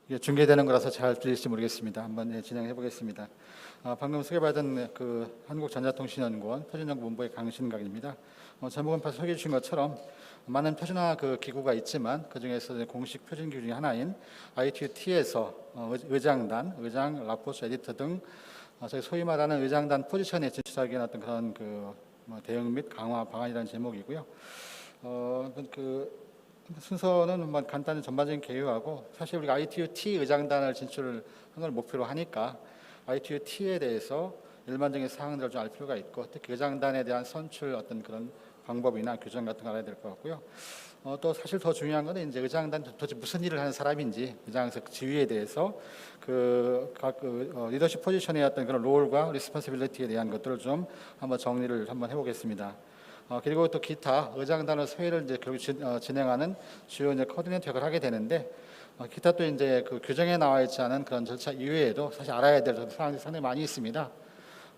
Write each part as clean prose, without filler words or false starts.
이게 중계되는 거라서 잘 들릴지 모르겠습니다. 한번 진행해 보겠습니다. 방금 소개받은 그 한국전자통신연구원 표준연구본부의 강신각입니다. 제목은 벌써 소개해 주신 것처럼 많은 표준화 그 기구가 있지만 그 중에서 공식 표준 기구 중에 하나인 ITU-T에서 의장단, 의장, 라포스, 에디터 등 저희 소위 말하는 의장단 포지션에 진출하기 위한 어떤 그런 대응 및 강화 방안이라는 제목이고요. 순서는 간단히 전반적인 개요하고, 사실 우리가 ITU-T 의장단을 진출하는 걸 목표로 하니까 ITU-T에 대해서 일반적인 사항들을 좀 알 필요가 있고, 특히 의장단에 대한 선출 어떤 그런 방법이나 규정 같은 걸 알아야 될 것 같고요. 또 사실 더 중요한 거는 이제 의장단 도대체 무슨 일을 하는 사람인지, 의장석 지위에 대해서 각 리더십 포지션의 어떤 그런 롤과 리스폰시빌리티에 대한 것들을 좀 한번 정리를 한번 해보겠습니다. 그리고 또 기타 의장단의 회의를 이제 결국 진행하는 주요 이제 코디네이터 역할을 하게 되는데, 기타 또 이제 그 규정에 나와 있지 않은 그런 절차 이외에도 사실 알아야 될 사항이 상당히 많이 있습니다.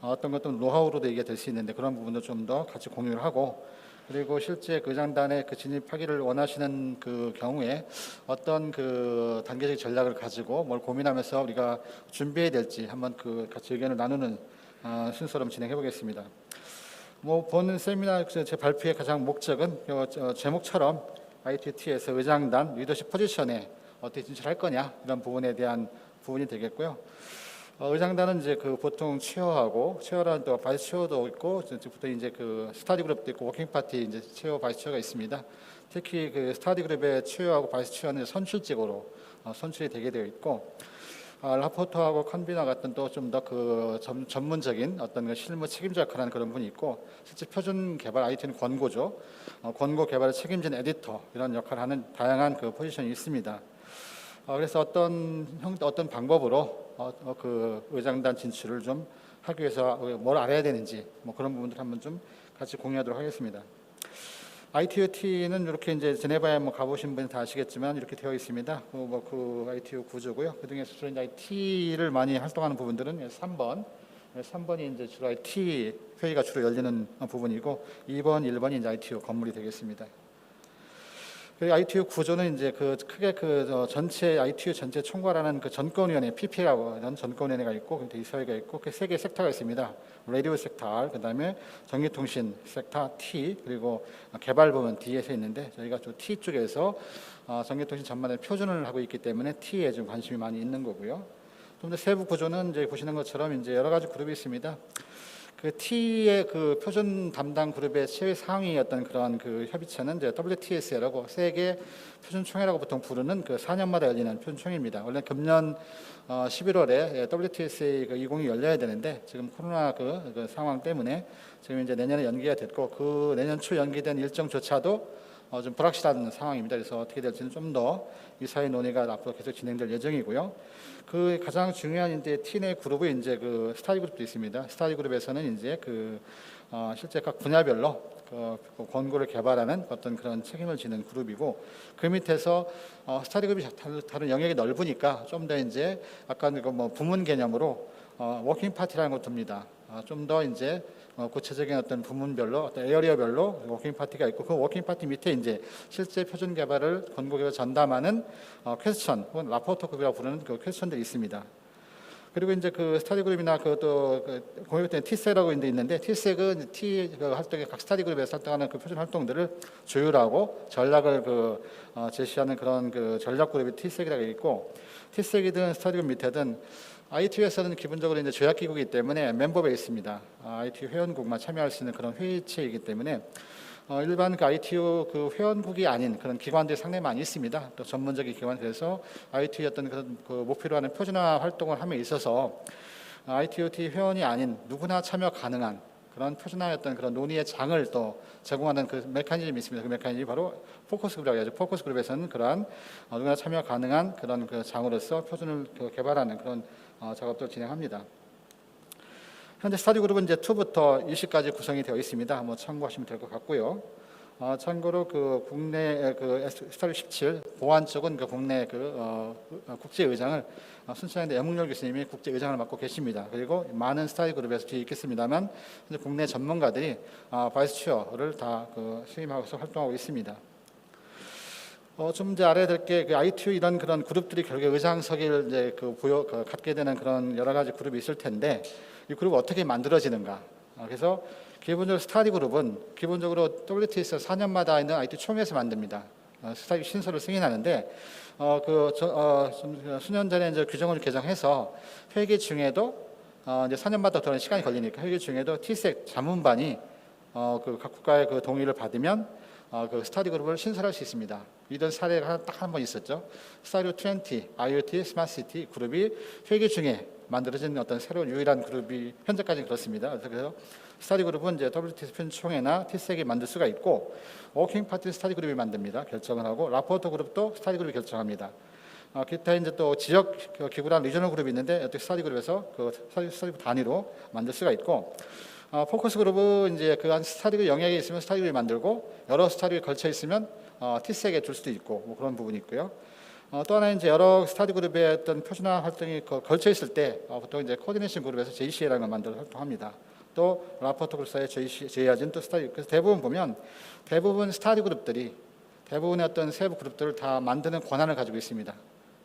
어떤 것도 노하우로도 얘기가 될 수 있는데 그런 부분도 좀 더 같이 공유를 하고, 그리고 실제 그 의장단에 진입하기를 원하시는 그 경우에 어떤 그 단계적 전략을 가지고 뭘 고민하면서 우리가 준비해야 될지 한번 같이 의견을 나누는 순서로 진행해 보겠습니다. 본 세미나 제 발표의 가장 목적은 제목처럼 ITT에서 의장단 리더십 포지션에 어떻게 진출할 거냐, 이런 부분에 대한 부분이 되겠고요. 의장단은 이제 보통 체어라는 또 바이스 체어도 있고, 보통 이제 스타디 그룹도 있고 워킹 파티 이제 체어 바이스 체어가 있습니다. 특히 스타디 그룹의 체어하고 바이스 체어는 선출직으로 선출이 되게 되어 있고, 라포터하고 컨비너 같은 또 좀 더 전문적인 어떤 실무 책임자 역할하는 그런 분이 있고, 실제 표준 개발 IT는 권고죠. 권고 개발을 책임진 에디터, 이런 역할을 하는 다양한 포지션이 있습니다. 그래서 어떤 방법으로 의장단 진출을 좀 하기 위해서 뭘 알아야 되는지 그런 부분들 한번 좀 같이 공유하도록 하겠습니다. ITU-T는 이렇게 이제 제네바에 가보신 분이 다 아시겠지만 이렇게 되어 있습니다. ITU 구조고요. 그 중에서 주로 이제 T를 많이 활동하는 부분들은 3번이 이제 주로 IT 회의가 주로 열리는 부분이고, 2번, 1번이 이제 ITU 건물이 되겠습니다. ITU 구조는 이제 크게 전체 ITU 전체 총괄하는 전권위원회 PP라고 하는 전권위원회가 있고, 이사회가 있고, 세 개의 섹터가 있습니다. 라디오 섹터, 그다음에 전기통신 섹터 T, 그리고 개발 부문 D에서 있는데, 저희가 또 T 쪽에서 전기통신 전반에 표준을 하고 있기 때문에 T에 좀 관심이 많이 있는 거고요. 좀 더 세부 구조는 이제 보시는 것처럼 이제 여러 가지 그룹이 있습니다. T의 표준 담당 그룹의 최 상위였던 그런 협의체는 이제 WTS라고 세계 표준총회라고 보통 부르는 4년마다 열리는 표준총회입니다. 원래 금년 11월에 WTSA 20이 열려야 되는데, 지금 코로나 상황 때문에 지금 이제 내년에 연기가 됐고, 내년 초 연기된 일정조차도 좀 불확실한 상황입니다. 그래서 어떻게 될지는 좀 더 이 사회 논의가 앞으로 계속 진행될 예정이고요. 가장 중요한 이제 T 내 그룹이 이제 스타디 그룹도 있습니다. 스타디 그룹에서는 이제 실제 각 분야별로 권고를 개발하는 어떤 그런 책임을 지는 그룹이고, 그 밑에서 스타디 그룹이 다른 영역이 넓으니까 좀 더 이제 아까 부문 개념으로 워킹 파티라는 것도 듭니다. 좀 더 이제 구체적인 어떤 부문별로, 어떤 에어리어별로 워킹 파티가 있고, 그 워킹 파티 밑에 이제 실제 표준 개발을 권고 개발 전담하는 퀘스천 혹은 라포터급이라고 부르는 퀘스천들이 있습니다. 그리고 이제 스타디 그룹이나 공유된 T색이라고 있는데, T색은 활동에 각 스타디 그룹에서 활동하는 표준 활동들을 조율하고 전략을 제시하는 그런 전략 그룹이 T색이라고 있고, T색이든 스타디 그룹 밑에든 ITU에서는 기본적으로 이제 조약기구이기 때문에 멤버가 있습니다. ITU 회원국만 참여할 수 있는 그런 회의체이기 때문에 일반 ITU 회원국이 아닌 그런 기관들이 상당히 많이 있습니다. 또 전문적인 기관, 그래서 ITU의 어떤 그런 목표로 하는 표준화 활동을 함에 있어서 ITU-T 회원이 아닌 누구나 참여 가능한 그런 표준화였던 그런 논의의 장을 또 제공하는 메커니즘이 있습니다. 그 메커니즘이 바로 포커스 그룹이라고 하죠. 포커스 그룹에서는 그러한 누구나 참여 가능한 그런 장으로서 표준을 개발하는 그런 작업들을 진행합니다. 현재 스타디 그룹은 이제 2부터 20까지 구성이 되어 있습니다. 참고하시면 될 것 같고요. 참고로 국내 스타디 17 보안 쪽은 국내 국제의장을 순천향대 염웅열 교수님이 국제의장을 맡고 계십니다. 그리고 많은 스타디 그룹에서 뒤에 있겠습니다만, 국내 전문가들이 바이스 체어를 다 수임하고서 활동하고 있습니다. 좀 이제 알아야 될 게 그 ITU 이런 그런 그룹들이 결국에 의장석을 이제 갖게 되는 그런 여러 가지 그룹이 있을 텐데 이 그룹이 어떻게 만들어지는가? 그래서 기본적으로 스타디 그룹은 기본적으로 WTS 4년마다 있는 ITU 총회에서 만듭니다. 스타디 신설을 승인하는데 좀 수년 전에 이제 규정을 개정해서 회계 중에도 이제 4년마다 돌아가는 시간이 걸리니까 회계 중에도 TSEC 자문반이 각 국가의 그 동의를 받으면 그 스타디 그룹을 신설할 수 있습니다. 이런 사례가 딱 한 번 있었죠. 스타디 20, IoT, 스마트 시티 그룹이 회계 중에 만들어진 어떤 새로운 유일한 그룹이 현재까지는 그렇습니다. 그래서 스타디 그룹은 이제 WTS 편총회나 TSEC이 만들 수가 있고, 워킹 파티 스타디 그룹이 만듭니다. 결정을 하고, 라포터 그룹도 스타디 그룹이 결정합니다. 기타 이제 또 지역 기구랑 리저널 그룹이 있는데 어떻게 스타디 그룹에서 그 스타디 그룹 단위로 만들 수가 있고, 포커스 그룹은 이제 그 한 스타디 그룹 영역에 있으면 스타디 그룹이 만들고 여러 스타디 그룹이 걸쳐 있으면 TSEC에 줄 수도 있고 뭐 그런 부분이 있고요. 또 하나 이제 여러 스타디 그룹의 어떤 표준화 활동이 걸쳐 있을 때 보통 이제 코디네이션 그룹에서 JCA라는 걸 만들어 활동합니다. 또 라포터 그룹 사이에 JR진 또 스타디 그래서 대부분 보면 대부분 스타디 그룹들이 대부분의 어떤 세부 그룹들을 다 만드는 권한을 가지고 있습니다.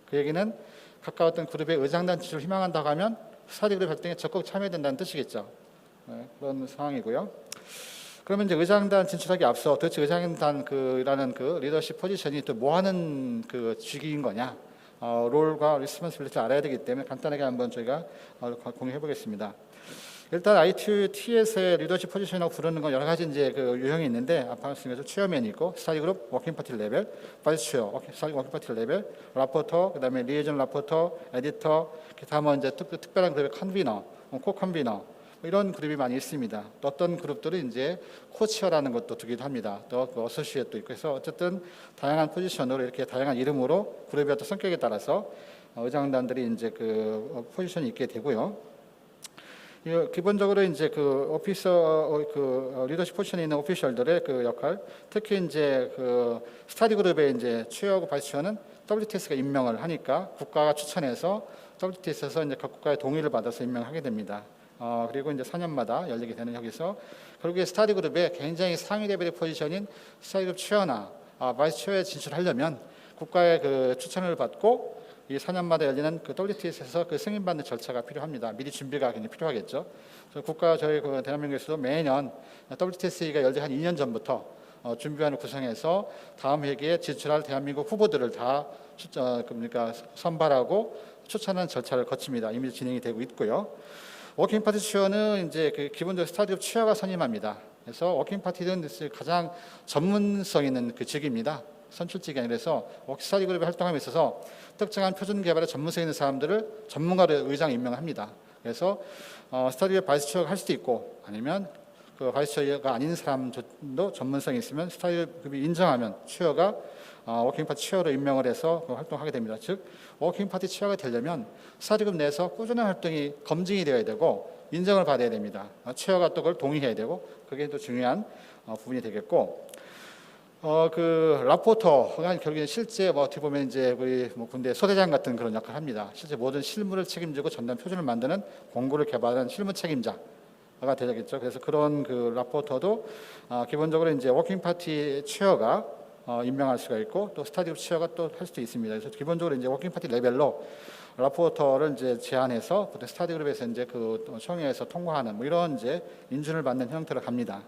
그 얘기는 각각 어떤 그룹의 의장단 지출을 희망한다고 하면 스타디 그룹 활동에 적극 참여된다는 뜻이겠죠. 그런 상황이고요. 그러면 이제 의장단 진출하기 앞서 도대체 의장단이라는 그 리더십 포지션이 또 뭐 하는 그 직위인 거냐, 롤과 리스폰시빌리티를 알아야 되기 때문에 간단하게 한번 저희가 공유해 보겠습니다. 일단 ITUT에서의 리더십 포지션이라고 부르는 건 여러 가지 이제 그 유형이 있는데 아까 말씀드린 것처럼 체어맨이 있고 스타디 그룹 워킹 파티 레벨, 바이스 체어, 스타디 워킹 파티 레벨, 라포터, 그다음에 리에이전 라포터, 에디터, 기타 뭐 이제 특별한 그룹의 컨비너, 코 컨비너 이런 그룹이 많이 있습니다. 또 어떤 그룹들은 이제 코치어라는 것도 두기도 합니다. 또 어소시에이트도 있고 해서 어쨌든 다양한 포지션으로 이렇게 다양한 이름으로 그룹의 어떤 성격에 따라서 의장단들이 이제 그 포지션이 있게 되고요. 기본적으로 이제 그 오피서 리더십 포지션에 있는 오피셜들의 그 역할, 특히 이제 그 스타디 그룹의 이제 체어하고 바이스 체어는 WTS가 임명을 하니까 국가가 추천해서 WTS에서 이제 각 국가의 동의를 받아서 임명하게 됩니다. 그리고 이제 4년마다 열리게 되는 여기서 결국에 스타디 그룹의 굉장히 상위 레벨의 포지션인 스타디 그룹 체어나 바이스 체어에 진출하려면 국가의 그 추천을 받고 이 4년마다 열리는 그 WTS에서 그 승인받는 절차가 필요합니다. 미리 준비가 굉장히 필요하겠죠. 그래서 국가 저희 그 대한민국에서도 매년 WTS가 열리 한 2년 전부터 준비안을 구성해서 다음 회기에 진출할 대한민국 후보들을 다 그러니까 선발하고 추천하는 절차를 거칩니다. 이미 진행이 되고 있고요. 워킹 파티 체어는 이제 그 기본적으로 스타디 그룹 체어가 선임합니다. 그래서 워킹 파티는 가장 전문성 있는 그 직입니다. 선출직이 아니라서 스타디 그룹이 활동함에 있어서 특정한 표준 개발에 전문성 있는 사람들을 전문가로 의장 임명합니다. 그래서 스타디 그룹 바이스 체어가 할 수도 있고 아니면 그 바이스 체어가 아닌 사람도 전문성이 있으면 스타디 그룹이 인정하면 체어가 워킹 파티 체어로 임명을 해서 활동하게 됩니다. 즉 워킹 파티 체어가 되려면 스타디 그룹 내에서 꾸준한 활동이 검증이 되어야 되고 인정을 받아야 됩니다. 체어가 또 그걸 동의해야 되고 그게 또 중요한 부분이 되겠고, 그 라포터가 결국에 실제 어떻게 보면 이제 우리 군대 소대장 같은 그런 역할을 합니다. 실제 모든 실무를 책임지고 전담 표준을 만드는 공구를 개발하는 실무 책임자가 되겠죠. 그래서 그런 그 라포터도 기본적으로 이제 워킹 파티 체어가 임명할 수가 있고 또 스타디 그룹 체어가 또 할 수도 있습니다. 그래서 기본적으로 이제 워킹 파티 레벨로 라포터를 이제 제안해서 보통 스타디 그룹에서 이제 그 총회에서 통과하는 뭐 이런 이제 인준을 받는 형태로 갑니다.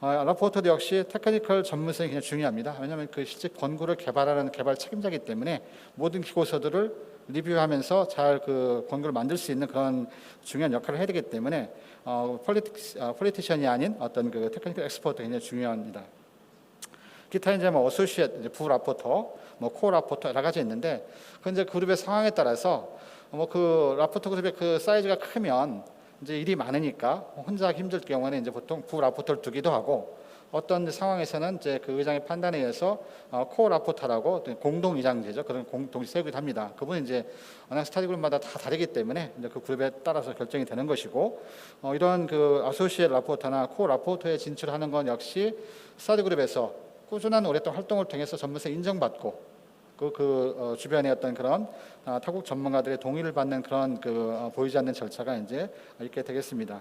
라포터도 역시 테크니컬 전문성이 굉장히 중요합니다. 왜냐하면 그 실제 권고를 개발하는 개발 책임자이기 때문에 모든 기고서들을 리뷰하면서 잘 그 권고를 만들 수 있는 그런 중요한 역할을 해야 되기 때문에 폴리티션이 아닌 어떤 그 테크니컬 엑스퍼트가 굉장히 중요합니다. 기타 이제 뭐 어소시에이트, 부 라포터, 뭐 코 라포터 여러 가지 있는데 그 이제 그룹의 상황에 따라서 뭐 그 라포터 그룹의 그 사이즈가 크면 이제 일이 많으니까 혼자 하기 힘들 경우에는 이제 보통 부 라포터를 두기도 하고 어떤 상황에서는 이제 그 의장의 판단에 의해서 코 라포터라고 공동 의장제죠. 그런 동시 세우기도 합니다. 그분은 이제 워낙 스타디 그룹마다 다 다르기 때문에 이제 그 그룹에 따라서 결정이 되는 것이고 이런 그 아소시에이트 라포터나 코 라포터에 진출하는 건 역시 스타디 그룹에서 꾸준한 오랫동안 활동을 통해서 전문성 인정받고 주변의 어떤 그런 타국 전문가들의 동의를 받는 그런 보이지 않는 절차가 이제 있게 되겠습니다.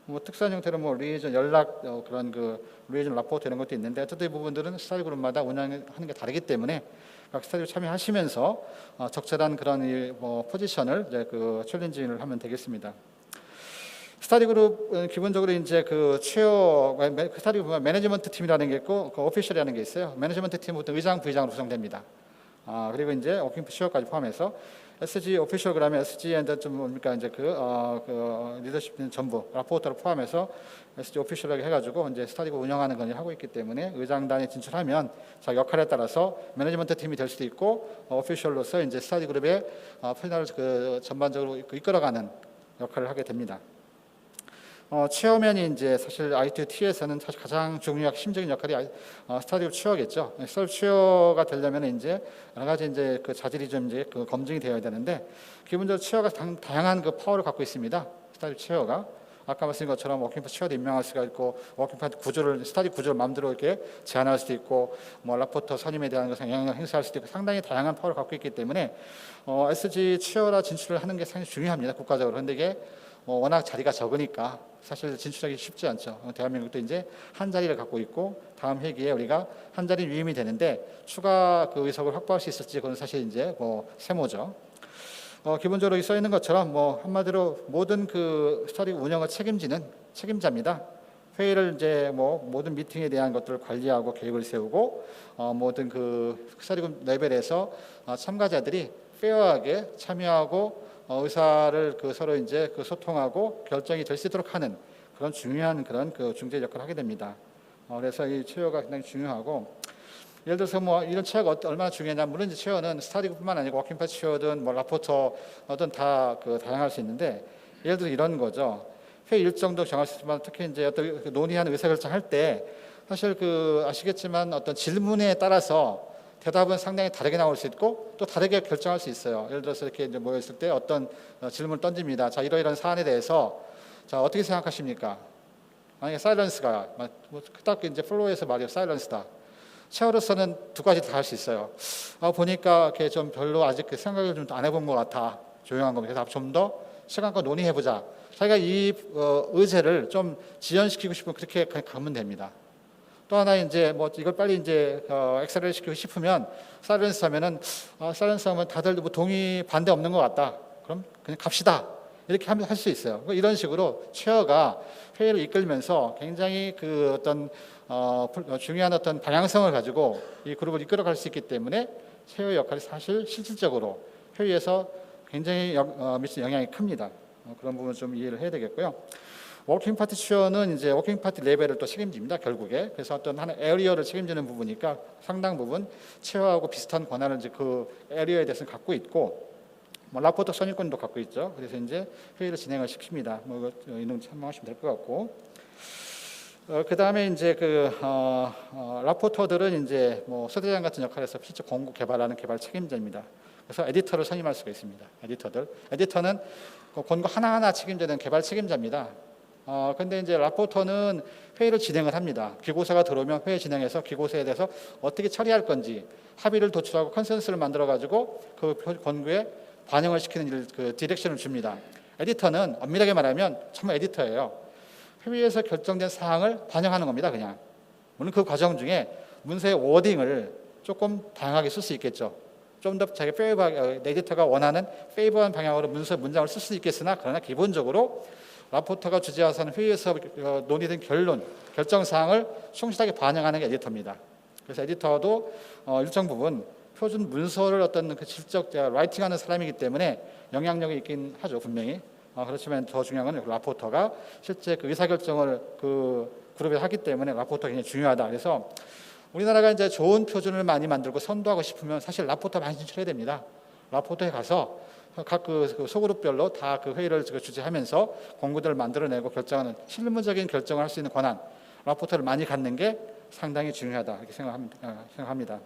뭐 특수한 형태로 뭐 리에이전 연락 그런 그 리에이전 라포트 이런 것도 있는데 어쨌든 이 부분들은 스터디 그룹마다 운영하는 게 다르기 때문에 각 스터디 참여하시면서 적절한 그런 뭐 포지션을 이제 그 챌린징을 하면 되겠습니다. 스터디 그룹은 기본적으로 이제 그 최어 스터디 그룹 매니지먼트 팀이라는 게 있고 그 오피셜이라는 게 있어요. 매니지먼트 팀은 보통 의장, 부의장으로 구성됩니다. 그리고 이제 워킹 최어까지 포함해서 SG 오피셜 그러면 SG에 좀 뭡니까 이제 그 리더십 전부 라포터를 포함해서 SG 오피셜하게 해가지고 이제 스터디가 운영하는 걸 하고 있기 때문에 의장단에 진출하면 자기 역할에 따라서 매니지먼트 팀이 될 수도 있고 오피셜로서 이제 스터디 그룹의 패널을 그 전반적으로 이끌어가는 역할을 하게 됩니다. 체어맨이 이제 사실 ITT에서는 사실 가장 중요한 핵심적인 역할이 스터디 체어겠죠. 스터디 체어가 되려면 이제 여러 가지 이제 그 자질이 좀 이제 그 검증이 되어야 되는데 기본적으로 체어가 다양한 그 파워를 갖고 있습니다. 스터디 체어가 아까 말씀드린 것처럼 워킹파티 체어도 임명할 수가 있고 워킹파티 구조를 스터디 구조를 마음대로 이렇게 제안할 수도 있고 뭐 라포터 선임에 대한 것을 영향을 행사할 수도 있고 상당히 다양한 파워를 갖고 있기 때문에 SG 체어라 진출을 하는 게 상당히 중요합니다. 국가적으로. 그런데 이게 워낙 자리가 적으니까 사실 진출하기 쉽지 않죠. 대한민국도 이제 한 자리를 갖고 있고 다음 회기에 우리가 한 자리 위임이 되는데 추가 그 의석을 확보할 수 있을지 그건 사실 이제 뭐 세모죠. 기본적으로 써 있는 것처럼 뭐 한마디로 모든 그 스터디 운영을 책임지는 책임자입니다. 회의를 이제 뭐 모든 미팅에 대한 것들을 관리하고 계획을 세우고 모든 그 스터디그룹 레벨에서 참가자들이 페어하게 참여하고 의사를 그 서로 이제 그 소통하고 결정이 될 수 있도록 하는 그런 중요한 그런 그 중재 역할을 하게 됩니다. 그래서 이 체어가 굉장히 중요하고 예를 들어서 뭐 이런 체어가 얼마나 중요하냐 물론 이제 체어는 스터디그룹뿐만 아니고 워킹파티 체어든 뭐 라포터든 다 그 다양할 수 있는데 예를 들어 이런 거죠. 회의 일정도 정할 수 있지만 특히 이제 어떤 논의하는 의사결정할 때 사실 그 아시겠지만 어떤 질문에 따라서 대답은 상당히 다르게 나올 수 있고 또 다르게 결정할 수 있어요. 예를 들어서 이렇게 이제 모였을 때 어떤 질문을 던집니다. 자, 이러이러한 사안에 대해서 자 어떻게 생각하십니까? 만약에 사일런스가 딱 이제 플로우에서 말이요 사일런스다. 체어로서는 두 가지 다 할 수 있어요. 보니까 이렇게 좀 별로 아직 그 생각을 좀 안 해본 것 같아. 조용한 겁니다. 그래서 좀 더 시간과 논의해보자. 자기가 이 의제를 좀 지연시키고 싶으면 그렇게 가면 됩니다. 또 하나 이제 뭐 이걸 빨리 이제 엑셀레이트 시키고 싶으면 사이런스 하면은 사이런스 하면 다들 뭐 동의 반대 없는 것 같다. 그럼 그냥 갑시다. 이렇게 하면 할 수 있어요. 이런 식으로 체어가 회의를 이끌면서 굉장히 그 어떤 중요한 어떤 방향성을 가지고 이 그룹을 이끌어갈 수 있기 때문에 체어의 역할이 사실 실질적으로 회의에서 굉장히 미치는 영향이 큽니다. 그런 부분 좀 이해를 해야 되겠고요. 워킹 파티 체어는 이제 워킹 파티 레벨을 또 책임집니다. 결국에 그래서 어떤 하나 에리어를 책임지는 부분이니까 상당 부분 체어하고 비슷한 권한을 이제 그 에리어에 대해서 갖고 있고 뭐 라포터 선임권도 갖고 있죠. 그래서 이제 회의를 진행을 시킵니다. 뭐 이런 참고하시면 될 것 같고 그 다음에 이제 그 라포터들은 이제 뭐 소대장 같은 역할에서 실제 공고 개발하는 개발 책임자입니다. 그래서 에디터를 선임할 수가 있습니다. 에디터는 권고 하나하나 책임지는 개발 책임자입니다. 근데 이제 라포터는 회의를 진행을 합니다. 기고서가 들어오면 회의 진행해서 기고서에 대해서 어떻게 처리할 건지 합의를 도출하고 컨센서스를 만들어 가지고 그 권고에 반영을 시키는 일, 그 디렉션을 줍니다. 에디터는 엄밀하게 말하면 정말 에디터예요. 회의에서 결정된 사항을 반영하는 겁니다. 그냥 물론 그 과정 중에 문서의 워딩을 조금 다양하게 쓸 수 있겠죠. 좀 더 자기 에디터가 원하는 페이버한 방향으로 문장을 쓸 수 있겠으나 그러나 기본적으로 라포터가 주재해서 회의에서 논의된 결정사항을 충실하게 반영하는 게 에디터입니다. 그래서 에디터도 일정 부분 표준 문서를 어떤 그 질적 라이팅하는 사람이기 때문에 영향력이 있긴 하죠 분명히. 그렇지만 더 중요한 건 라포터가 실제 그 의사결정을 그 그룹에 하기 때문에 라포터가 굉장히 중요하다. 그래서 우리나라가 이제 좋은 표준을 많이 만들고 선도하고 싶으면 사실 라포터 많이 진출해야 됩니다. 라포터에 가서 각 그 소그룹별로 다 그 회의를 주재하면서 공고들을 만들어내고 결정하는 실무적인 결정을 할 수 있는 권한, 라포터를 많이 갖는 게 상당히 중요하다 이렇게 생각합니다.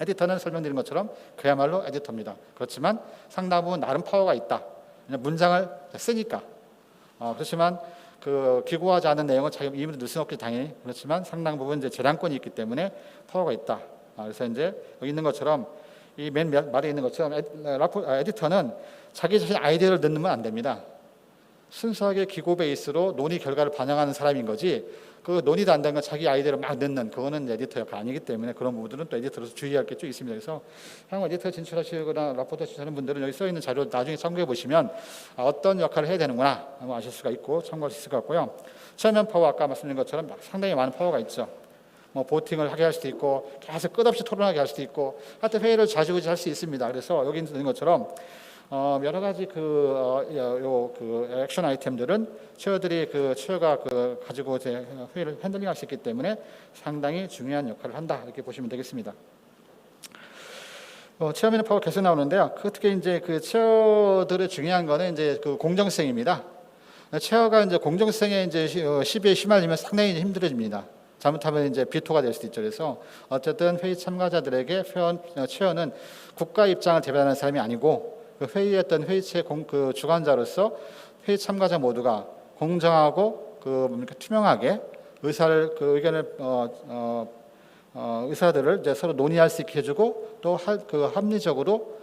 에디터는 설명드린 것처럼 그야말로 에디터입니다. 그렇지만 상당 부분 나름 파워가 있다. 문장을 쓰니까. 그렇지만 그 기고하지 않은 내용은 자기 임의로 넣을 수는 없기 당연히 그렇지만 상당 부분 이제 재량권이 있기 때문에 파워가 있다. 그래서 이제 여기 있는 것처럼 이 맨 말에 있는 것처럼 에디터는 자기 자신 아이디어를 넣으면 안 됩니다. 순수하게 기고 베이스로 논의 결과를 반영하는 사람인 거지, 그 논의도 안 되는 건 자기 아이디어를 막 넣는, 그거는 에디터 역할 아니기 때문에 그런 부분들은 또 에디터로서 주의할 게 좀 있습니다. 그래서 향후 에디터 진출하시거나 라포터 진출하는 분들은 여기 써 있는 자료 나중에 참고해 보시면 어떤 역할을 해야 되는구나 아실 수가 있고 참고할 수 있을 것 같고요. 체어맨 파워, 아까 말씀드린 것처럼 상당히 많은 파워가 있죠. 뭐 보팅을 하게 할 수도 있고 계속 끝없이 토론하게 할 수도 있고 하여튼 회의를 좌지우지 할 수 있습니다. 그래서 여기 있는 것처럼 여러 가지 액션 아이템들은 체어들이 체어가 가지고 이제 회의를 핸들링할 수 있기 때문에 상당히 중요한 역할을 한다, 이렇게 보시면 되겠습니다. 체어맨의 파워 계속 나오는데요. 특히 이제 체어들의 중요한 거는 이제 공정성입니다. 체어가 이제 공정성에 이제 시비에 휘말리면 상당히 힘들어집니다. 잘못하면 이제 비토가 될 수도 있죠. 그래서 어쨌든 회의 참가자들에게 체어는 국가 입장을 대변하는 사람이 아니고 회의에 어떤 회의체 주관자로서 회의 참가자 모두가 공정하고 투명하게 의견을 의사들을 이제 서로 논의할 수 있게 해주고 또 합리적으로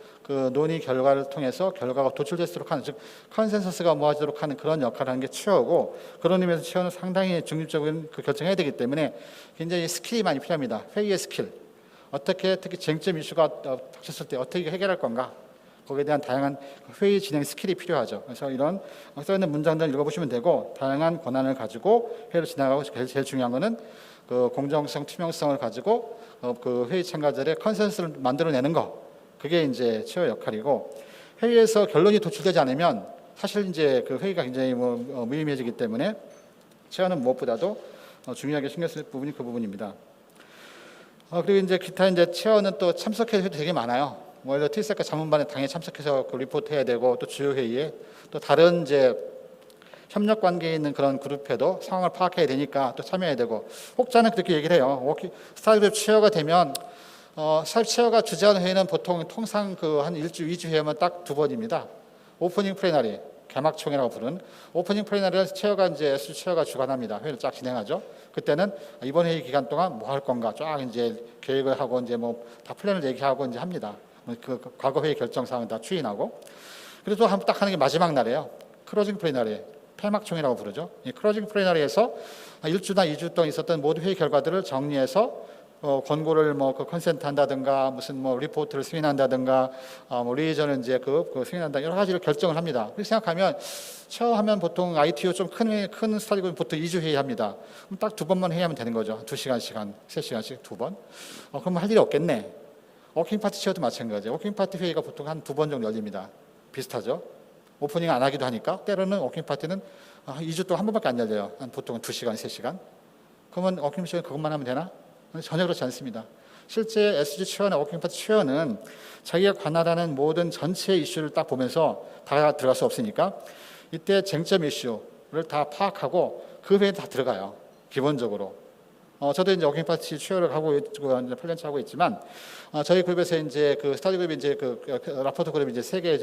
논의 결과를 통해서 결과가 도출될수록 하는, 즉 컨센서스가 모아지도록 하는 그런 역할을 하는 게 체어고, 그런 의미에서 체어는 상당히 중립적인 결정해야 되기 때문에 굉장히 스킬이 많이 필요합니다. 회의의 스킬, 어떻게 특히 쟁점 이슈가 닥쳤을 때 어떻게 해결할 건가, 거기에 대한 다양한 회의 진행 스킬이 필요하죠. 그래서 이런 써있는 문장들을 읽어보시면 되고, 다양한 권한을 가지고 회의를 진행하고 제일 중요한 거는 공정성, 투명성을 가지고 회의 참가자들의 컨센서스를 만들어내는 거, 그게 이제 체어 역할이고, 회의에서 결론이 도출되지 않으면 사실 이제 회의가 굉장히 무의미해지기 때문에 체어는 무엇보다도 중요하게 신경 쓸 부분이 그 부분입니다. 그리고 이제 기타 이제 체어는 또 참석해야 해도 되게 많아요. 예를 들어 TSEC과 자문반에 당연히 참석해서 리포트해야 되고, 또 주요 회의에 또 다른 이제 협력 관계에 있는 그런 그룹에도 상황을 파악해야 되니까 또 참여해야 되고, 혹자는 그렇게 얘기를 해요. 스타일그룹 체어가 되면 체어가 주재하는 회의는 통상 한 1주, 2주 회의면 딱 2번입니다. 오프닝 플래너리, 개막총회라고 부르는 오프닝 플래너리를 체어가 이제 체어가 주관합니다. 회의를 쫙 진행하죠. 그때는 이번 회의 기간 동안 뭐 할 건가 쫙 이제 계획을 하고 이제 다 플랜을 얘기하고 이제 합니다. 과거 회의 결정 사항을 다 추인하고, 그리고 또 딱 하는 게 마지막 날이에요. 클로징 플래너리, 폐막총회라고 부르죠. 이 클로징 플래너리에서 1주나 2주 동안 있었던 모든 회의 결과들을 정리해서 권고를 컨센트 한다든가 무슨 리포트를 승인한다든가 리에이전을 이제 승인한다, 여러 가지를 결정을 합니다. 그렇게 생각하면 하면 보통 ITO 좀 큰 스타디는 보통 2주 회의합니다. 그럼 딱 2번만 회의하면 되는 거죠. 2시간씩 3시간씩 2번. 그럼 할 일이 없겠네. 워킹 파티 체어도 마찬가지예요. 워킹 파티 회의가 보통 한 2번 정도 열립니다. 비슷하죠. 오프닝 안 하기도 하니까 때로는 워킹 파티는 2주 동안 한 번밖에 안 열려요. 보통은 2시간, 3시간. 그러면 워킹 파티 그것만 하면 되나? 전혀 그렇지 않습니다. 실제 SG 체어나 워킹 파티 체어는 자기가 관할하는 모든 전체 이슈를 딱 보면서 다 들어갈 수 없으니까 이때 쟁점 이슈를 다 파악하고 그 회의에 다 들어가요. 기본적으로. 저도 이제 워킹 파티 체어를 하고 있고 플랜츠 하고 있지만 저희 그룹에서 이제 스타디 그룹이 이제 라포트 그룹이 이제 세계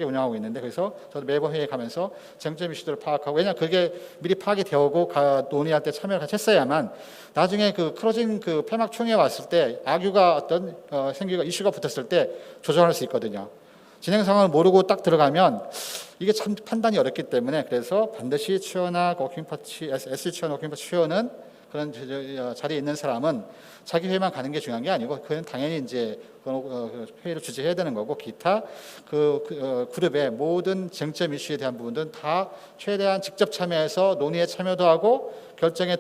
운영하고 있는데, 그래서 저도 매번 회의에 가면서 쟁점 이슈들을 파악하고, 왜냐하면 그게 미리 파악이 되고 논의할 때 참여를 같이 했어야만 나중에 클로징 폐막 총회에 왔을 때 악유가 생기고 이슈가 붙었을 때 조정할 수 있거든요. 진행 상황을 모르고 딱 들어가면 이게 참 판단이 어렵기 때문에, 그래서 반드시 체어나 워킹 파티 SG 체어나 워킹 파티 체어는 그런 자리에 있는 사람은 자기 회의만 가는 게 중요한 게 아니고, 그는 당연히 이제 회의를 주재해야 되는 거고, 기타 그룹의 모든 쟁점 이슈에 대한 부분들은 다 최대한 직접 참여해서 논의에 참여도 하고, 결정에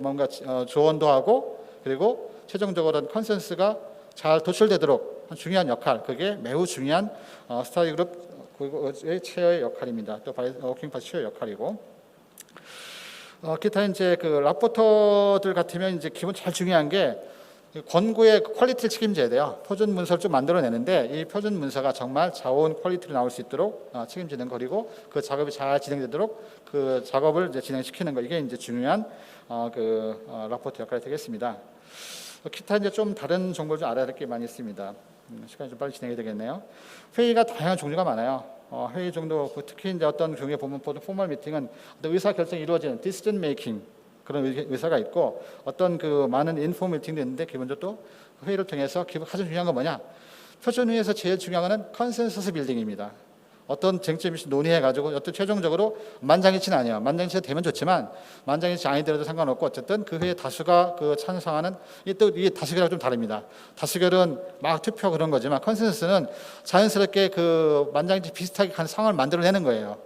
뭔가 조언도 하고, 그리고 최종적으로는 컨센서스가 잘 도출되도록 중요한 역할, 그게 매우 중요한 스타디 그룹의 체어의 역할입니다. 또 워킹 파티 체어의 역할이고. 기타 이제 라포터들 같으면 이제 기본 제일 중요한 게 권고의 퀄리티를 책임져야 돼요. 표준 문서를 좀 만들어내는데 이 표준 문서가 정말 좋은 퀄리티로 나올 수 있도록 책임지는 거, 그리고 그 작업이 잘 진행되도록 그 작업을 이제 진행시키는 거, 이게 이제 중요한 라포터 역할이 되겠습니다. 기타 이제 좀 다른 정보를 좀 알아야 될 게 많이 있습니다. 시간이 좀 빨리 진행이 되겠네요. 회의가 다양한 종류가 많아요. 회의 정도, 특히 이제 어떤 경우에 보면 포멀 미팅은 의사 결정이 이루어지는 decision making 그런 의사가 있고, 어떤 많은 인포멀 미팅도 있는데, 기본적으로 회의를 통해서 가장 중요한 건 뭐냐? 표준 회의에서 제일 중요한 것은 컨센서스 빌딩입니다. 어떤 쟁점 이슈 논의해가지고 어떤 최종적으로 만장일치는 아니에요. 만장일치 되면 좋지만 만장일치 아니더라도 상관없고 어쨌든 그 회의 다수가 그 찬성하는 이게 다수결하고 좀 다릅니다. 다수결은 막 투표 그런 거지만 컨센서스는 자연스럽게 그 만장일치 비슷하게 가는 상황을 만들어내는 거예요.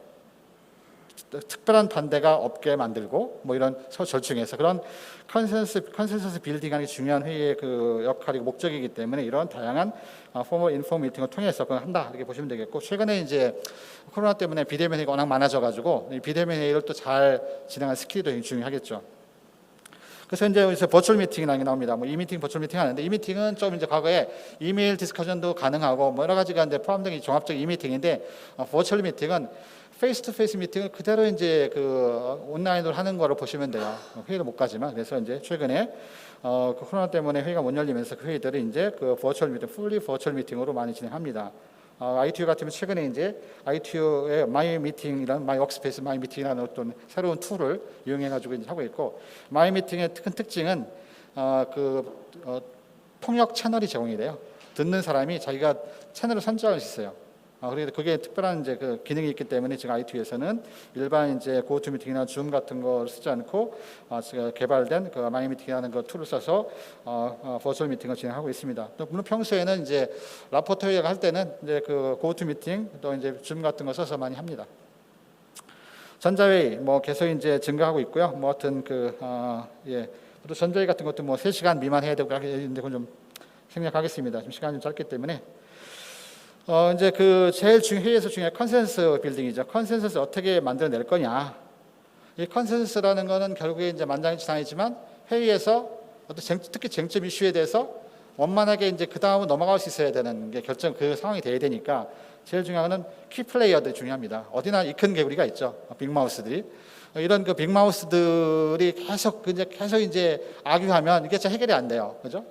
특별한 반대가 없게 만들고 뭐 이런 절충해서 그런 컨센서스 빌딩하는 게 중요한 회의의 그 역할이고 목적이기 때문에 이런 다양한 포멀 인포멀 미팅을 통해서 그걸 한다 이렇게 보시면 되겠고, 최근에 이제 코로나 때문에 비대면 회의가 워낙 많아져가지고 이 비대면 회의를 또 잘 진행하는 스킬도 굉장히 중요하겠죠. 그래서 이제 버추얼 미팅이라는 게 나옵니다. 뭐 이 미팅 버추얼 미팅 하는데 이 미팅은 좀 이제 과거에 이메일 디스커션도 가능하고 뭐 여러 가지가 이제 포함된 종합적인 이 미팅인데, 버추얼 미팅은 페이스 투 페이스 미팅을 그대로 이제 그 온라인으로 하는 거로 보시면 돼요. 회의를 못 가지만. 그래서 이제 최근에 그 코로나 때문에 회의가 못 열리면서 그 회의들을 이제 그 버추얼 미팅, 풀리 버추얼 미팅으로 많이 진행합니다. ITU 같으면 최근에 이제 ITU의 마이 미팅이라는 마이 워크스페이스 마이 미팅이라는 어떤 새로운 툴을 이용해 가지고 이제 하고 있고, 마이 미팅의 큰 특징은 통역 채널이 제공이 돼요. 듣는 사람이 자기가 채널을 선정할 수 있어요. 그래서 그게 특별한 이제 그 기능이 있기 때문에 지금 ITU에서는 일반 이제 고투미팅이나 줌 같은 걸 쓰지 않고 제가 개발된 그 마이미팅이라는 그 툴을 써서 버추얼 미팅을 진행하고 있습니다. 또 물론 평소에는 이제 라포터 회의를 할 때는 이제 그 고투미팅 또 이제 줌 같은 거 써서 많이 합니다. 전자회의 뭐 계속 이제 증가하고 있고요. 뭐 하여튼 또 전자회의 같은 것도 뭐 3시간 미만 해야 되고 하는데 그건 좀 생략하겠습니다. 지금 시간이 좀 짧기 때문에. 이제 그 제일 회의에서 중요한 컨센서스 빌딩이죠. 컨센서스 어떻게 만들어낼 거냐. 이 컨센서스라는 거는 결국에 이제 만장일치상이지만 회의에서 어떤 특히 쟁점 이슈에 대해서 원만하게 이제 그 다음은 넘어갈 수 있어야 되는 게 결정 그 상황이 돼야 되니까 제일 중요한 거는 키 플레이어들이 중요합니다. 어디나 이 큰 개구리가 있죠. 빅마우스들이. 이런 그 빅마우스들이 계속 이제 악유하면 이게 잘 해결이 안 돼요. 그죠?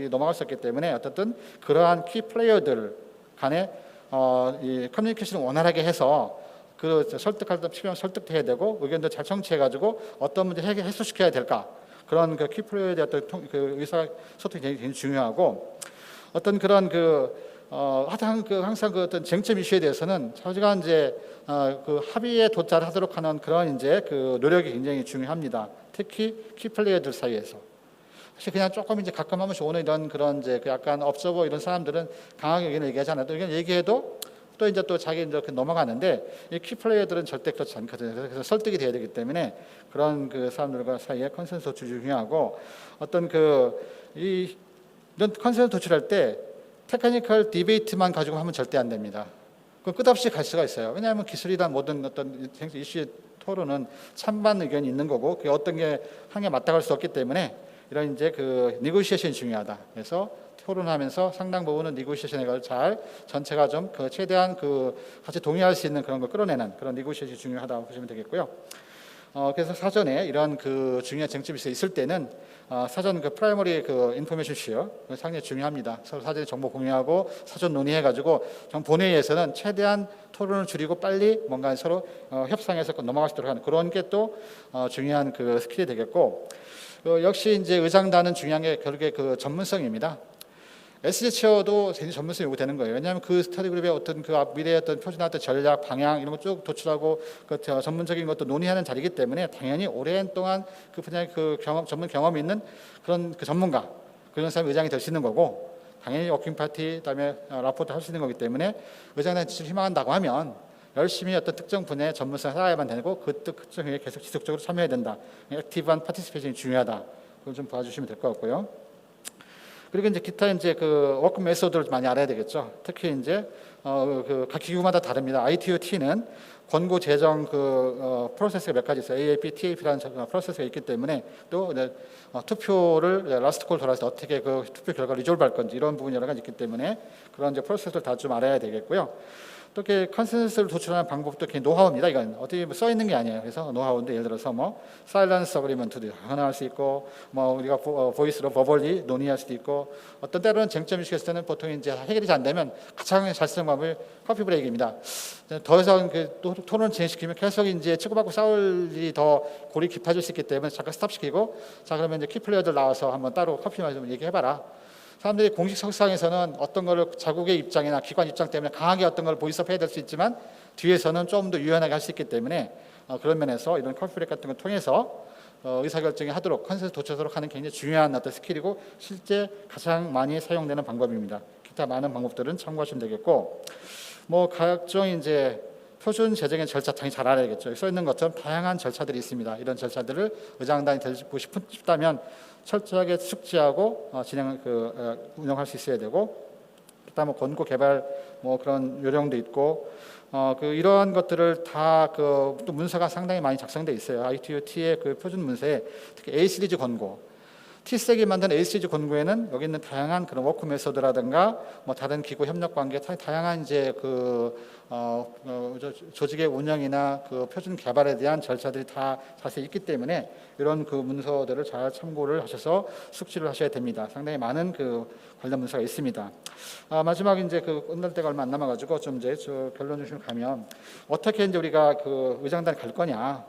넘어갈 수 없기 때문에 어쨌든 그러한 키 플레이어들 간에 이 커뮤니케이션을 원활하게 해서 그 설득할 때 필요한 설득도 해야 되고 의견도 잘 청취해가지고 어떤 문제 해소시켜야 될까, 그런 그 키플레이어에 대한 그 의사소통이 굉장히 중요하고, 어떤 그런 항상 그 어떤 쟁점 이슈에 대해서는 저희가 이제 그 합의에 도달하도록 하는 그런 이제 그 노력이 굉장히 중요합니다. 특히 키플레이어들 사이에서. 사실 그냥 조금 이제 가끔 한 번씩 오는 이런 그런 이제 그 약간 업저버 이런 사람들은 강하게 의견을 얘기하잖아요. 또 의견 얘기해도 또 이제 또 자기 이렇게 넘어가는데, 이 키플레이어들은 절대 그렇지 않거든요. 그래서 설득이 돼야 되기 때문에 그런 그 사람들과 사이에 컨센서스 중요하고, 어떤 이런 컨센서스 도출할 때 테크니컬 디베이트만 가지고 하면 절대 안 됩니다. 그 끝없이 갈 수가 있어요. 왜냐하면 기술이란 모든 어떤 이슈의 토론은 찬반 의견이 있는 거고, 그게 어떤 게 한 개 맞다갈 수 없기 때문에 이런 이제 그 니고시에이션이 중요하다. 그래서 토론하면서 상당 부분은 니고시에이션을 잘 전체가 좀 그 최대한 그 같이 동의할 수 있는 그런 걸 끌어내는 그런 니고시에이션이 중요하다고 보시면 되겠고요. 그래서 사전에 이런 그 중요한 쟁점이 있을 때는 사전 그 프라이머리 그 인포메이션 쉐어 상당히 중요합니다. 서로 사전에 정보 공유하고 사전 논의해가지고 본회의에서는 최대한 토론을 줄이고 빨리 뭔가 서로 협상해서 넘어갈 수 있도록 하는 그런 게 또 중요한 그 스킬이 되겠고, 역시 이제 의장단은 중요한 게 결국에 그 전문성입니다. SG 체어도 굉장히 전문성이 요구되는 거예요. 왜냐하면 그 스터디 그룹의 어떤 그 미래의 어떤 표준화된 전략, 방향 이런 거 쭉 도출하고 그 전문적인 것도 논의하는 자리이기 때문에 당연히 오랜 동안 그 분야의 그 전문 경험이 있는 그런 그 전문가, 그런 사람이 의장이 될 수 있는 거고, 당연히 워킹 파티, 그다음에 라포트 할 수 있는 거기 때문에 의장단이 희망한다고 하면 열심히 어떤 특정 분야의 전문성을 쌓아야만 되고 그 특정 분야에 계속 지속적으로 참여해야 된다. 액티브한 파티시페이션이 중요하다. 그걸 좀 봐주시면 될 것 같고요. 그리고 이제 기타 이제 그 워크 메소드를 많이 알아야 되겠죠. 특히 이제 각 기구마다 다릅니다. ITU-T는 권고 제정 프로세스가 몇 가지 있어요. AAP, TAP라는 프로세스가 있기 때문에 또 투표를 라스트 콜 돌아서 어떻게 그 투표 결과를 리졸브할 건지 이런 부분이 여러 가지 있기 때문에 그런 이제 프로세스를 다 좀 알아야 되겠고요. 또 이렇게 컨센서스를 도출하는 방법도 이렇게 노하우입니다. 이건 어디 써 있는 게 아니에요. 그래서 노하우인데 예를 들어서 뭐 사일런스 어그리먼트도 하나 할 수 있고, 뭐 우리가 보이스로 버벌리 논의할 수도 있고, 어떤 때로는 쟁점 이슈 때는 보통 이제 해결이 잘 안 되면 가장 잘 쓰는 방법이 커피 브레이크입니다. 더 이상 토론 진행시키면 계속 이제 치고받고 싸울 일이 더 골이 깊어질 수 있기 때문에 잠깐 스탑시키고, 자 그러면 이제 키플레이어들 나와서 한번 따로 커피 마시면 얘기해봐라. 사람들이 공식 석상에서는 어떤 거를 자국의 입장이나 기관 입장 때문에 강하게 어떤 걸 보이스업해야 될 수 있지만 뒤에서는 좀 더 유연하게 할 수 있기 때문에 그런 면에서 이런 커피 브레이크 같은 걸 통해서 의사결정이 하도록 컨센서스 도출하도록 하는 굉장히 중요한 어떤 스킬이고 실제 가장 많이 사용되는 방법입니다. 기타 많은 방법들은 참고하시면 되겠고 뭐 각종 이제 표준 재정의 절차 당연히 잘 알아야겠죠. 써 있는 것처럼 다양한 절차들이 있습니다. 이런 절차들을 의장단이 되고 싶다면 철저하게 숙지하고 운영할 수 있어야 되고 그다음 뭐 권고 개발 뭐 그런 요령도 있고 이러한 것들을 다 또 문서가 상당히 많이 작성돼 있어요. ITU-T의 그 표준 문서에 특히 A 시리즈 권고, T색이 만든 A 시리즈 권고에는 여기 있는 다양한 그런 워크 메소드라든가 뭐 다른 기구 협력 관계 다양한 이제 조직의 운영이나 그 표준 개발에 대한 절차들이 다 자세히 있기 때문에 이런 그 문서들을 잘 참고를 하셔서 숙지를 하셔야 됩니다. 상당히 많은 그 관련 문서가 있습니다. 마지막 이제 끝날 때가 얼마 안 남아가지고 좀 이제 결론 좀 가면 어떻게 이제 우리가 그 의장단 갈 거냐.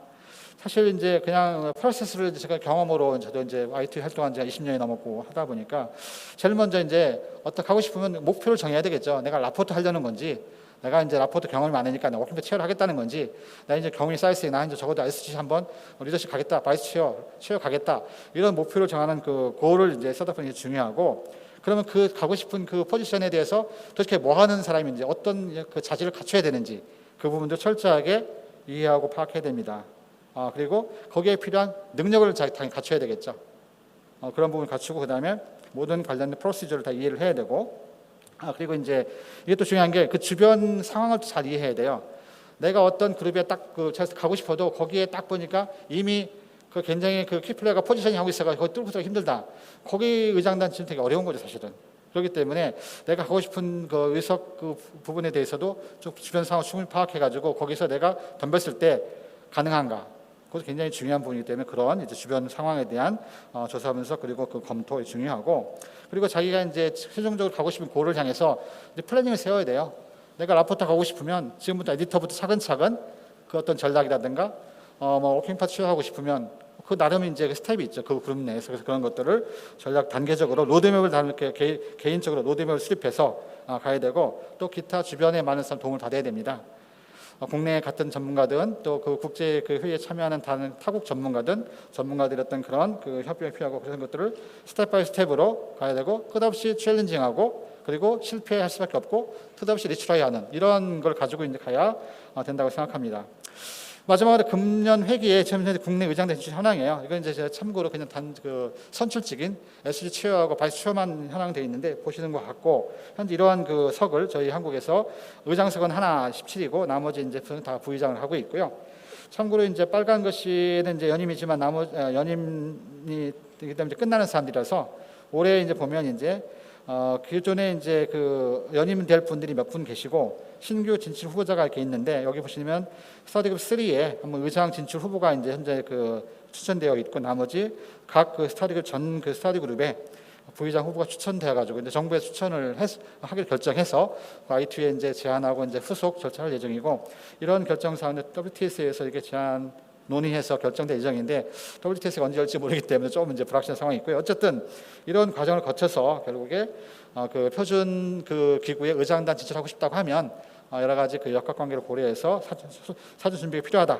사실 이제 그냥 프로세스를 제가 경험으로 저도 이제 IT 활동한 지가 20년이 넘었고 하다 보니까 제일 먼저 이제 어떻게 하고 싶으면 목표를 정해야 되겠죠. 내가 라포트 하려는 건지, 내가 이제 라포트 경험이 많으니까 워킹페이퍼 체어를 하겠다는 건지, 나 이제 경험이 쌓였으니 나 이제 적어도 SC 한번 리더십 가겠다, 바이스 체어 가겠다 이런 목표를 정하는 그 고를 이제 셋업하는 게 중요하고 그러면 그 가고 싶은 그 포지션에 대해서 도대체 뭐 하는 사람인지 어떤 그 자질을 갖춰야 되는지 그 부분도 철저하게 이해하고 파악해야 됩니다. 그리고 거기에 필요한 능력을 당연히 갖춰야 되겠죠. 그런 부분을 갖추고 그다음에 모든 관련된 프로시저를 다 이해를 해야 되고 그리고 이제 이게 또 중요한 게 그 주변 상황을 잘 이해해야 돼요. 내가 어떤 그룹에 딱 가고 싶어도 거기에 딱 보니까 이미 굉장히 키플레이어가 포지셔닝 하고 있어가지고 거기 뚫고 들어가기 힘들다. 거기 의장단 지금 되게 어려운 거죠, 사실은. 그렇기 때문에 내가 가고 싶은 그 의석 부분에 대해서도 좀 주변 상황을 충분히 파악해가지고 거기서 내가 덤볐을 때 가능한가. 그것도 굉장히 중요한 부분이기 때문에 그런 이제 주변 상황에 대한 조사 분석 그리고 그 검토가 중요하고 그리고 자기가 이제 최종적으로 가고 싶은 골을 향해서 이제 플래닝을 세워야 돼요. 내가 라포터 가고 싶으면 지금부터 에디터부터 차근차근 그 어떤 전략이라든가 뭐 워킹 파트 하고 싶으면 그 나름 이제 스텝이 있죠. 그 그룹 내에서 그래서 그런 것들을 전략 단계적으로 로드맵을 다 이렇게 개인적으로 로드맵을 수립해서 가야 되고 또 기타 주변에 많은 사람 도움을 받아야 됩니다. 국내에 같은 전문가든 또 그 국제 회의에 참여하는 다른 타국 전문가들의 어떤 그런 협력이 필요하고 그런 것들을 스텝 바이 스텝으로 가야 되고 끝없이 챌린징하고 그리고 실패할 수밖에 없고 끝없이 리트라이하는 이런 걸 가지고 이제 가야 된다고 생각합니다. 마지막으로 금년 회기에 지금 국내 의장단 진출 현황이에요. 이건 이제 제가 참고로 그냥 선출직인 SG 체어하고 바이스 체어만 현황되어 있는데 보시는 것 같고 현재 이러한 석을 저희 한국에서 의장석은 하나 17이고 나머지 이제 다 부의장을 하고 있고요. 참고로 이제 빨간 것이는 이제 연임이지만 연임이 되기 때문에 끝나는 사람들이라서 올해 이제 보면 이제 기존에 이제 연임될 분들이 몇 분 계시고 신규 진출 후보자가 이렇게 있는데 여기 보시면 스터디그룹 3에 한번 의장 진출 후보가 이제 현재 추천되어 있고 나머지 각 스터디그룹 스터디그룹에 부의장 후보가 추천되어 가지고 이제 정부에 추천을 하기로 결정해서 IT에 이제 제안하고 이제 후속 절차할 예정이고 이런 결정 사항은 WTS에서 이렇게 제안 논의해서 결정될 예정인데 WTS가 언제 열지 모르기 때문에 좀 이제 불확실한 상황이 있고요. 어쨌든 이런 과정을 거쳐서 결국에 표준 기구의 의장단 진출하고 싶다고 하면 여러 가지 역학관계를 고려해서 사전 준비가 필요하다.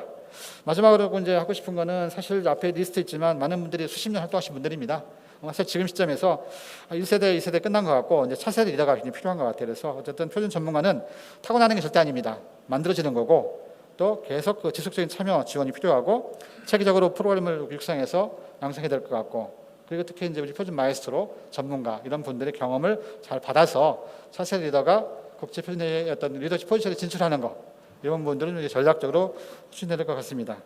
마지막으로 이제 하고 싶은 거는 사실 앞에 리스트 있지만 많은 분들이 수십 년 활동하신 분들입니다. 사실 지금 시점에서 1세대, 2세대 끝난 것 같고 이제 차세대 리더가 굉장히 필요한 것 같아요. 그래서 어쨌든 표준 전문가는 타고나는 게 절대 아닙니다. 만들어지는 거고 또 계속 지속적인 참여 지원이 필요하고 체계적으로 프로그램을 육성해서 양성해야 될 것 같고 그리고 특히 이제 우리 표준 마에스트로 전문가 이런 분들의 경험을 잘 받아서 차세대 리더가 국제 표준의 어떤 리더십 포지션에 진출하는 거 이런 분들은 이제 전략적으로 추진해야 될 것 같습니다.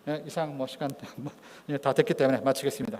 네, 이상 시간 다 됐기 때문에 마치겠습니다.